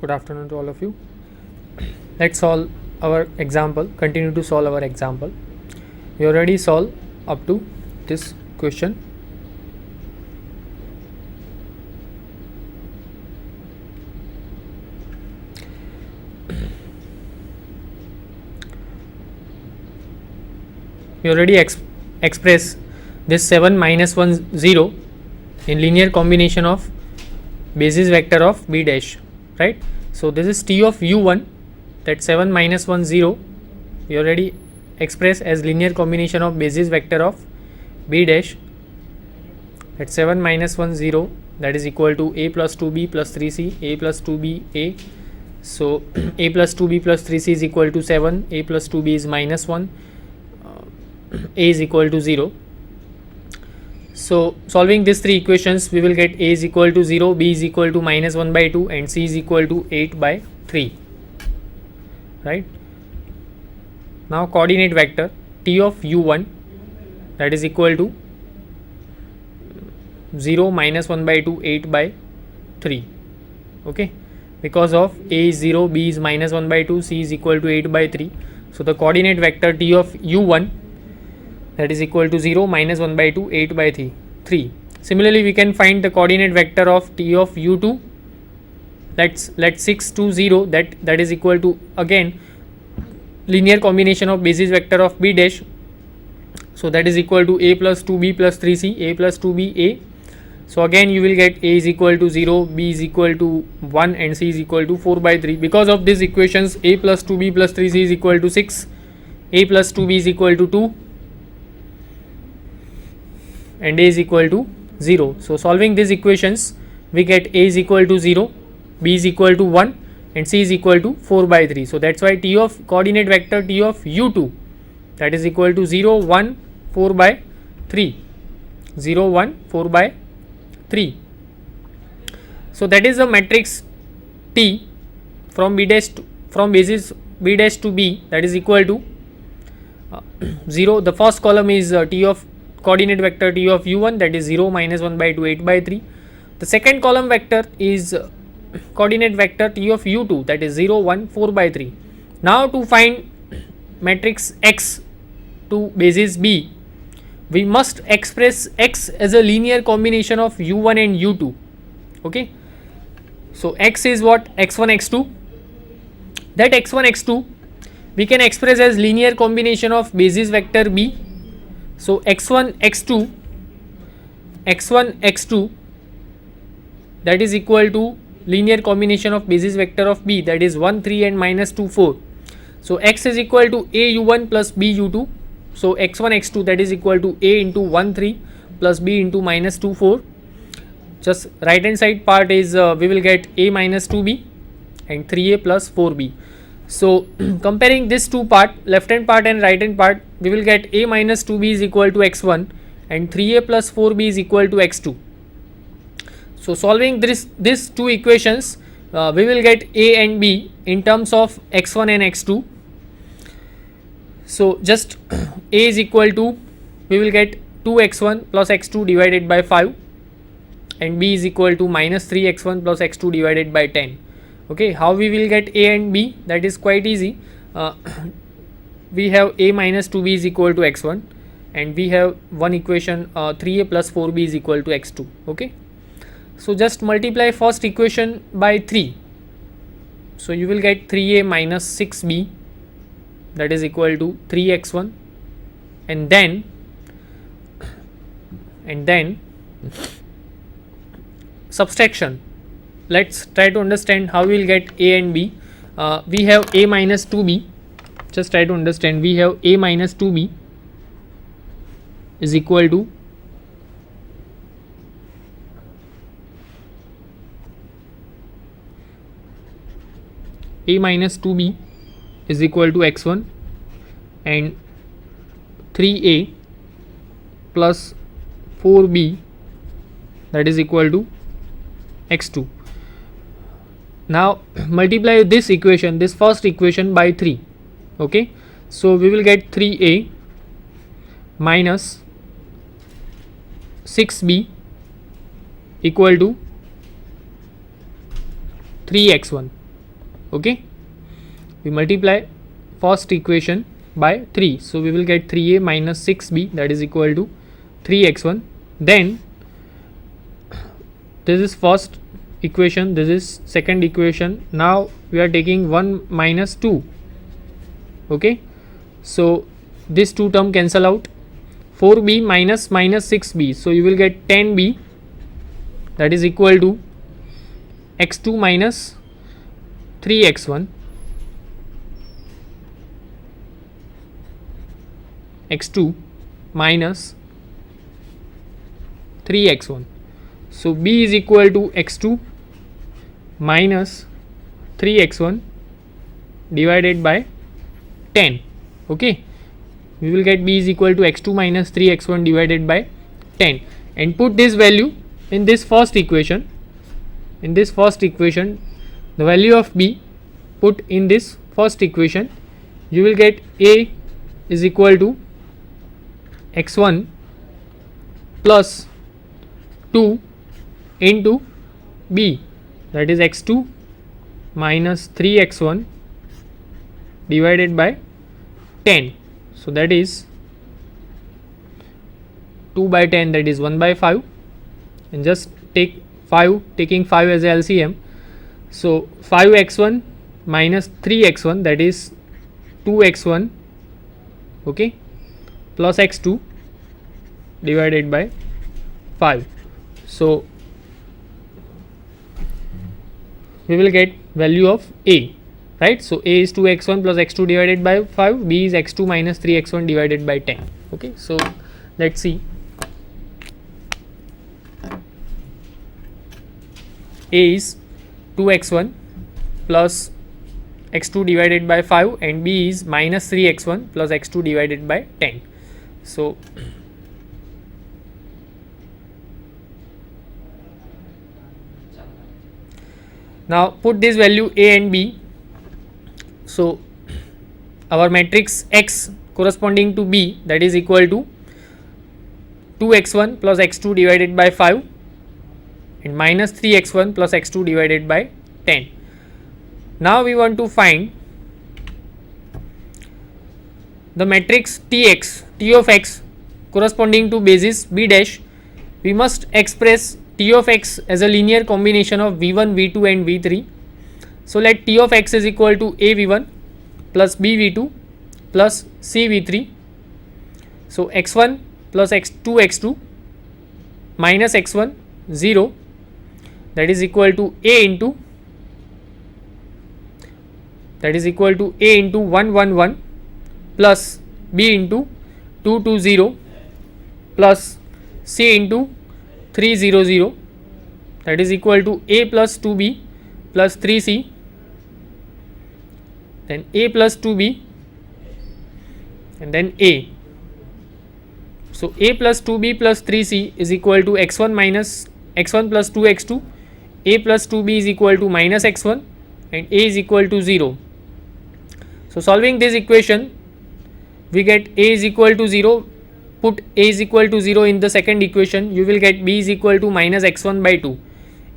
Good afternoon to all of you. Let's solve our example. Continue to solve our example. We already solved up to this question. We already express this 7 minus 1 0 in linear combination of basis vector of b dash, right? So this is t of u1, that 7 minus 1 0 we already express as linear combination of basis vector of b dash, at 7 minus 1 0, that is equal to a plus 2b plus 3c, a plus 2b a. So a plus 2b plus 3c is equal to 7, a plus 2b is minus 1, a is equal to 0. So solving these three equations, we will get a is equal to 0, b is equal to minus 1 by 2 and c is equal to 8 by 3, right? Now coordinate vector t of u1, that is equal to 0 minus 1 by 2 8 by 3, okay, because of a is 0, b is minus 1 by 2, c is equal to 8 by 3. So the coordinate vector t of u1, that is equal to 0 minus 1 by 2 8 by 3. Similarly, we can find the coordinate vector of t of u2, let 6 2 0, that is equal to again linear combination of basis vector of b dash. So that is equal to a plus 2b plus 3c, a plus 2b a. So again you will get a is equal to 0, b is equal to 1 and c is equal to 4 by 3. Because of these equations, a plus 2b plus 3c is equal to 6, a plus 2b is equal to 2 and a is equal to 0. So solving these equations, we get a is equal to 0, b is equal to 1 and c is equal to 4 by 3. So that's why t of coordinate vector t of u2, that is equal to 0 1 4 by 3, 0 1 4 by 3. So that is the matrix T from b dash to, from basis b dash to b, that is equal to 0. The first column is t of coordinate vector t of u1, that is 0 minus 1 by 2 8 by 3. The second column vector is coordinate vector t of u2, that is 0 1 4 by 3. Now to find matrix x to basis b, we must express x as a linear combination of u1 and u2, okay. So x is what? x1 x2. That x1 x2 we can express as linear combination of basis vector b. So x1 x2, that is equal to linear combination of basis vector of b, that is 1 3 and minus 2 4. So x is equal to a u1 plus b u2. So x1 x2, that is equal to a into 1 3 plus b into minus 2 4. Just right hand side part is we will get a minus 2b and 3a plus 4b. So comparing this two part, left hand part and right hand part, we will get a minus 2b is equal to x1 and 3a plus 4b is equal to x2. So solving these two equations, we will get a and b in terms of x1 and x2. So just a is equal to, we will get 2x1 plus x2 divided by 5 and b is equal to minus 3x1 plus x2 divided by 10. Okay, how we will get a and b? That is quite easy. We have a minus 2b is equal to x1 and we have one equation 3a plus 4b is equal to x2. Okay, so just multiply first equation by 3. So you will get 3a minus 6b, that is equal to 3x1 and then subtraction. Let's try to understand how we will get a and b. We have a minus 2b, just try to understand. We have a minus 2b is equal to a minus 2b is equal to x1 and 3a plus 4b, that is equal to x2. Now multiply this equation, this first equation, by 3. Okay, so we will get 3a minus 6b equal to 3x1. Okay, we multiply first equation by 3, so we will get 3a minus 6b, that is equal to 3x1. Then this is first equation, this is second equation. Now we are taking 1 minus 2. Okay, so this two term cancel out. 4b minus 6b, so you will get 10b, that is equal to x2 minus 3x1, x2 minus 3x1. So b is equal to x2 minus 3x1 divided by 10. Okay, we will get b is equal to x2 minus 3x1 divided by 10, and put this value in this first equation. In this first equation, the value of b put in this first equation, you will get a is equal to x1 plus 2 into b, that is x2 minus 3x1 divided by 10. So that is 2 by 10, that is 1 by 5, and just take 5, taking 5 as a LCM. So 5x1 minus 3x1, that is 2x1, okay, plus x2 divided by 5. So we will get value of a, right? So a is 2x1 plus x2 divided by 5, b is x2 minus 3x1 divided by 10. Okay, so let's see. A is 2x1 plus x2 divided by 5, and b is minus 3x1 plus x2 divided by 10. So now put this value a and b. So our matrix x corresponding to b, that is equal to 2x1 plus x2 divided by 5 and minus 3x1 plus x2 divided by 10. Now we want to find the matrix Tx, T of x corresponding to basis b dash. We must express T of x as a linear combination of v1, v2 and v3. So let T of x is equal to a v1 plus b v2 plus c v3. So x1 plus x2 x2 minus x1 0, that is equal to a into, that is equal to a into 1 1 1 plus b into 2 2 0 plus c into 3 0 0, that is equal to a plus 2b plus 3c, then a plus 2b and then a. So a plus 2b plus 3c is equal to x1 minus x1 plus 2x2, a plus 2b is equal to minus x1 and a is equal to 0. So solving this equation, we get a is equal to 0. Put a is equal to 0 in the second equation, you will get b is equal to minus x1 by 2,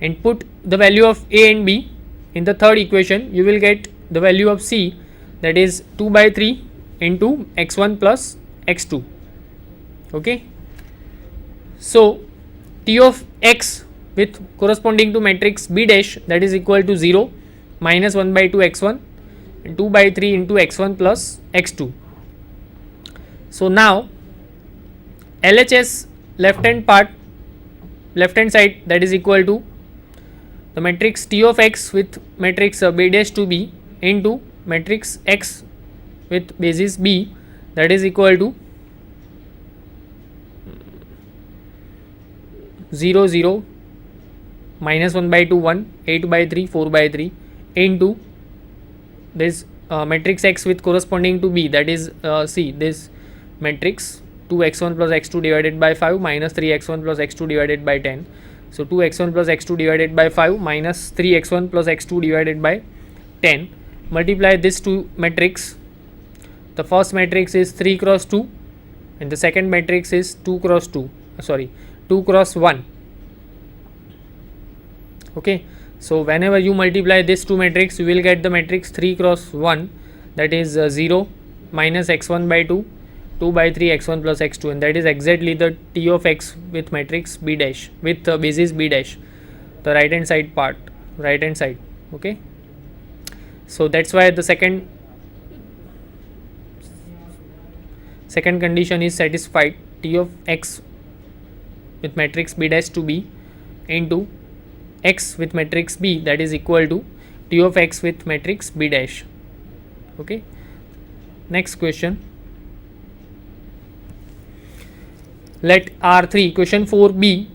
and put the value of a and b in the third equation, you will get the value of c, that is 2 by 3 into x1 plus x2. Okay, so T of x with corresponding to matrix b dash, that is equal to 0 minus 1 by 2 x1 and 2 by 3 into x1 plus x2. So now LHS left hand side, that is equal to the matrix T of x with matrix b dash to b into matrix x with basis b, that is equal to 0 0 minus 1 by 2 1, 8 by 3 4 by 3 into this matrix x with corresponding to b, that is see this matrix 2x1 plus x2 divided by 5 minus 3x1 plus x2 divided by 10. So 2x1 plus x2 divided by 5 minus 3x1 plus x2 divided by 10. Multiply this two matrix. The first matrix is 3 cross 2 and the second matrix is 2 cross 1. Okay, So whenever you multiply this two matrix, you will get the matrix 3 cross 1, that is 0 minus x1 by 2, 2 by 3 x1 plus x2, and that is exactly the T of x with matrix B dash with basis B dash, the right hand side part, right hand side. Okay, so that's why the second condition is satisfied. T of x with matrix B dash to B into x with matrix B, that is equal to T of x with matrix B dash. Okay, next question. Let R3, question 4b,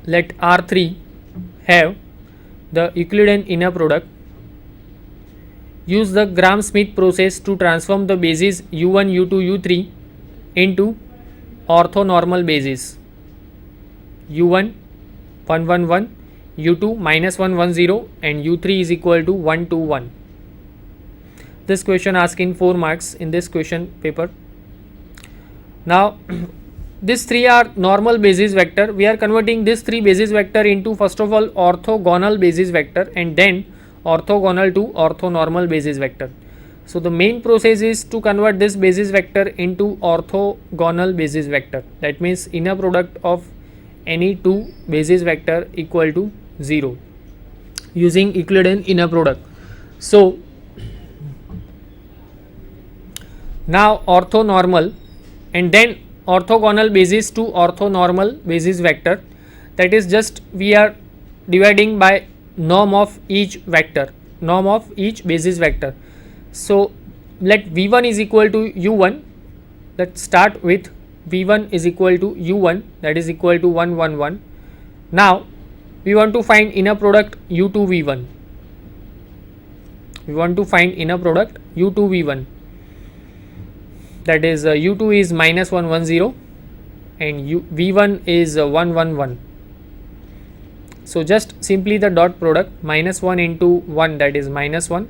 let R3 have the Euclidean inner product. Use the Gram-Schmidt process to transform the bases U1, U2, U3 into orthonormal bases. U1 1 1 1, U2 minus 1 1 0, and U3 is equal to 1 2 1. This question asking 4 marks in this question paper. Now these three are normal basis vector. We are converting this three basis vector into first of all orthogonal basis vector and then orthogonal to orthonormal basis vector. So the main process is to convert this basis vector into orthogonal basis vector. That means inner product of any two basis vector equal to 0 using Euclidean inner product. So now orthonormal and then orthogonal basis to orthonormal basis vector, that is just we are dividing by norm of each vector, norm of each basis vector. So let V1 is equal to U1, let's start with V1 is equal to U1, that is equal to 1 1 1. Now we want to find inner product U2 V1, we want to find inner product U2 V1, that is U2 is minus 1 1 0 and V1 is 1 1 1. So just simply the dot product, minus 1 into 1, that is minus 1,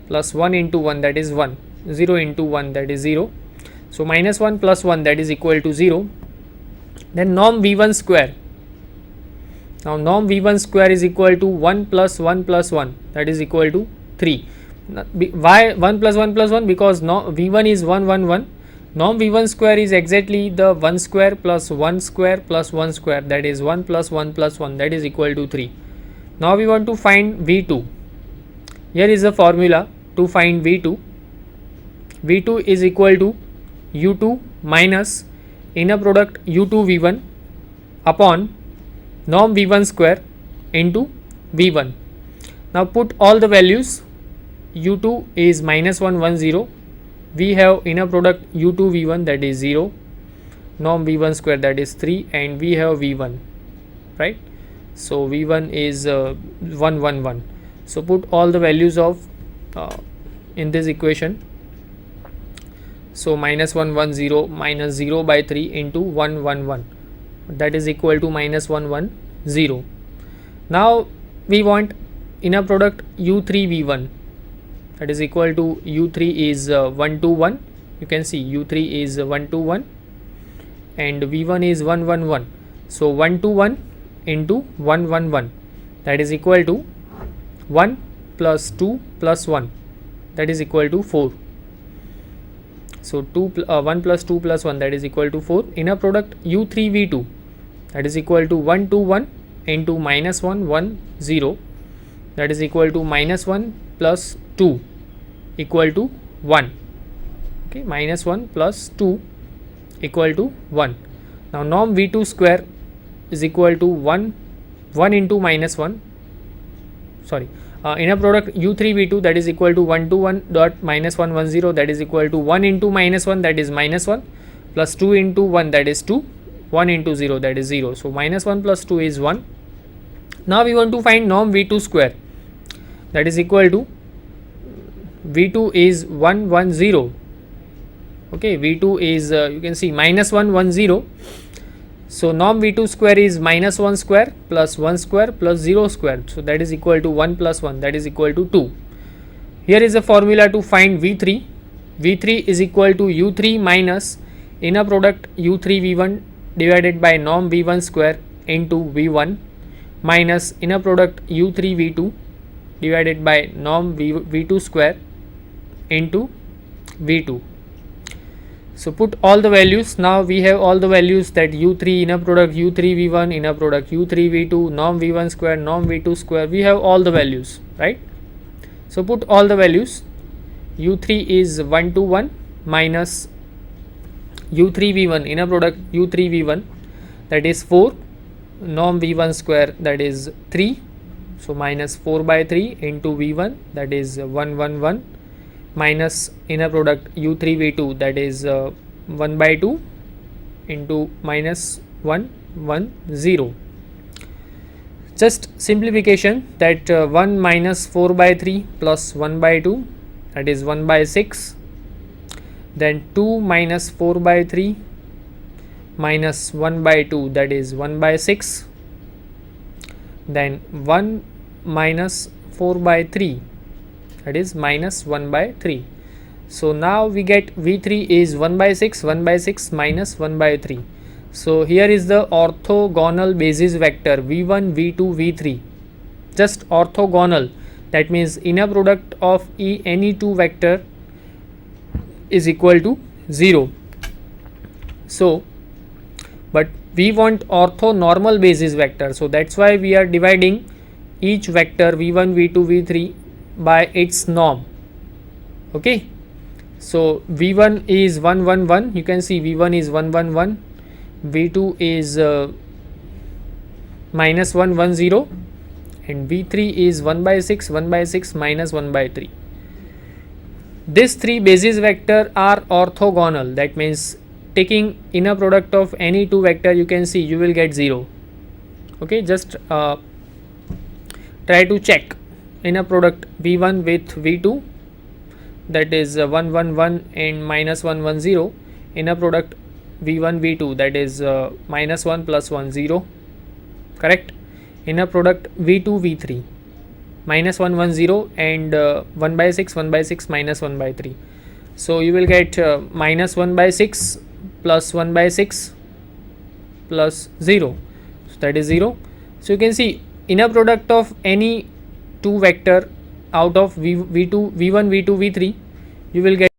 plus 1 into 1, that is 1, 0 into 1, that is 0. So minus 1 plus 1, that is equal to 0. Then norm V1 square. Now norm V1 square is equal to 1 plus 1 plus 1, that is equal to 3. Why 1 plus 1 plus 1? Because V1 is 1 1 1. Norm V1 square is exactly the 1 square plus 1 square plus 1 square, that is 1 plus 1 plus 1, that is equal to 3. Now we want to find V2. Here is the formula to find V2. V2 is equal to U2 minus inner product U2 V1 upon norm V1 square into V1. Now put all the values. U2 is minus 1 1 0. We have inner product U2 V1, that is 0, norm V1 square, that is 3, and we have V1, right? So V1 is 1 1 1. So put all the values of in this equation. So minus 1 1 0 minus 0 by 3 into 1 1 1, that is equal to minus 1 1 0. Now we want inner product U3 V1, that is equal to U3 is 1 2 1. You can see U3 is 1 2 1 and V1 is 1 1 1. So 1 2 1 into 1 1 1, that is equal to 1 plus 2 plus 1, that is equal to 4. So 1 plus 2 plus 1, that is equal to 4. Inner product U3 V2, that is equal to 1 2 1 into minus 1 1 0, that is equal to minus 1 plus 2 equal to 1. Okay, minus 1 plus 2 equal to 1. Now norm V2 square is equal to 1 into minus 1, sorry, inner product U3 V2, that is equal to 1 to 1 dot minus 1 1 0, that is equal to 1 into minus 1, that is minus 1, plus 2 into 1, that is 2, 1 into 0, that is 0. So minus 1 plus 2 is 1. Now we want to find norm V2 square, that is equal to V2 is 1 1 0. Okay, V2 is you can see minus 1 1 0. So norm V2 square is minus 1 square plus 1 square plus 0 square. So that is equal to 1 plus 1, that is equal to 2. Here is a formula to find V3. V3 is equal to U3 minus inner product U3 V1 divided by norm V1 square into V1 minus inner product u3 v2 divided by norm v2 square into v2. So put all the values. Now we have all the values, that u3 inner product u3 v1 inner product u3 v2 norm v1 square norm v2 square, we have all the values, right? So put all the values. u3 is 1 to 1 minus u3 v1 inner product u3 v1, that is 4 norm v1 square, that is 3, so minus 4 by 3 into v1, that is 1 1 1, minus inner product u3 v2, that is 1 by 2 into minus 1 1 0. Just simplification, that 1 minus 4 by 3 plus 1 by 2, that is 1 by 6, then 2 minus 4 by 3 minus 1 by 2, that is 1 by 6, then 1 minus 4 by 3, that is minus 1 by 3. So now we get v3 is 1 by 6 minus 1 by 3. So here is the orthogonal basis vector v1 v2 v3, just orthogonal, that means inner product of any two vector is equal to 0. So but we want orthonormal basis vector, so that's why we are dividing each vector v1 v2 v3 by its norm. Okay, so v1 is 1 1 1, you can see v1 is 1 1 1, v2 is minus 1 1 0, and v3 is 1 by 6 minus 1 by 3. These three basis vector are orthogonal, that means taking inner product of any two vector, you can see you will get 0. Okay, just try to check inner product v1 with v2, that is 1 1 1 and minus 1 1 0, inner product v1 v2, that is minus 1 plus 1 0, correct? Inner product v2 v3 minus 1 1 0 and 1 by 6 minus 1 by 3. So you will get minus 1 by 6 plus 1 by 6 plus 0, so that is 0. So you can see inner product of any two vector out of v1 v2 v3, you will get